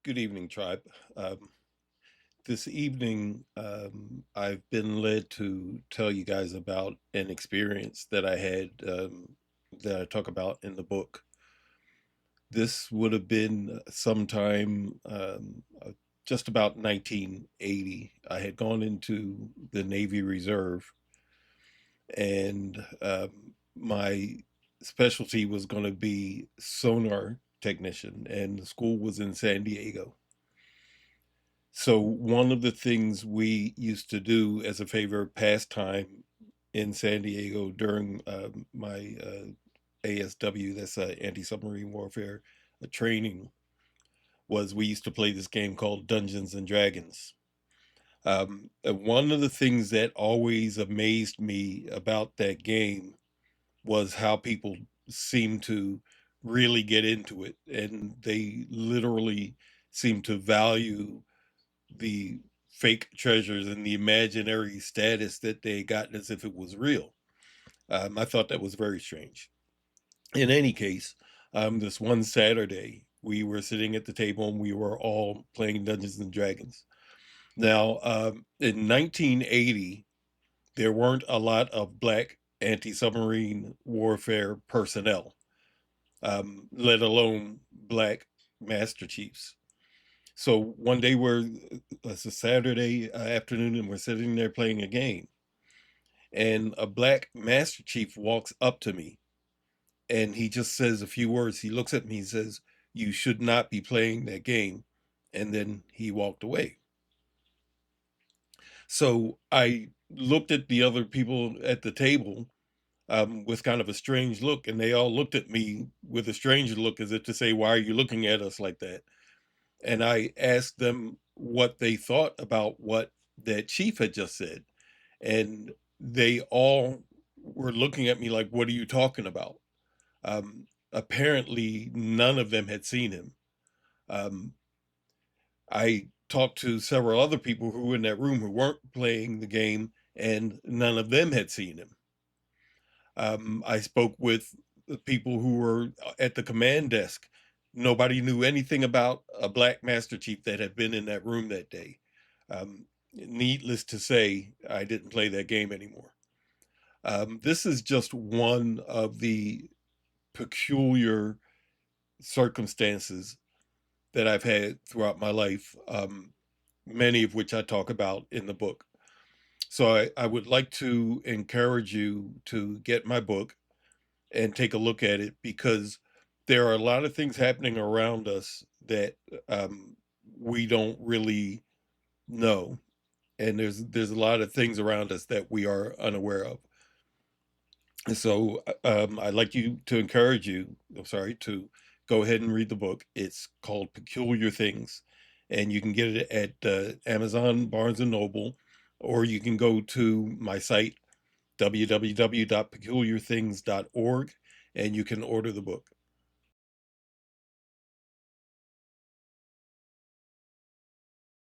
Good evening, tribe. This evening, I've been led to tell you guys about an experience that I had that I talk about in the book. This would have been sometime just about 1980. I had gone into the Navy Reserve, and my specialty was going to be sonar technician, and the school was in San Diego. So one of the things we used to do as a favorite pastime in San Diego during my ASW, that's anti-submarine warfare training, was we used to play this game called Dungeons and Dragons. One of the things that always amazed me about that game was how people seemed to really get into it, and they literally seemed to value the fake treasures and the imaginary status that they got as if it was real. I thought that was very strange. In any case, this one Saturday, we were sitting at the table and we were all playing Dungeons and Dragons. Now, in 1980, there weren't a lot of black anti submarine warfare personnel, let alone black master chiefs. So one day it's a Saturday afternoon and we're sitting there playing a game. And a black master chief walks up to me and he just says a few words. He looks at me, he says, "You should not be playing that game." And then he walked away. So I looked at the other people at the table with kind of a strange look, and they all looked at me with a strange look as if to say, "Why are you looking at us like that?" And I asked them what they thought about what that chief had just said. And they all were looking at me like, "What are you talking about?" Apparently, none of them had seen him. Um, I talked to several other people who were in that room who weren't playing the game, and none of them had seen him. I spoke with the people who were at the command desk. Nobody knew anything about a black master chief that had been in that room that day. Needless to say, I didn't play that game anymore. This is just one of the peculiar circumstances that I've had throughout my life, many of which I talk about in the book. So I would like to encourage you to get my book and take a look at it, because there are a lot of things happening around us that we don't really know, and there's a lot of things around us that we are unaware of. And so I'd like you to encourage you, I'm sorry, to go ahead and read the book. It's called Peculiar Things, and you can get it at Amazon, Barnes and Noble, or you can go to my site www.peculiarthings.org, and you can order the book.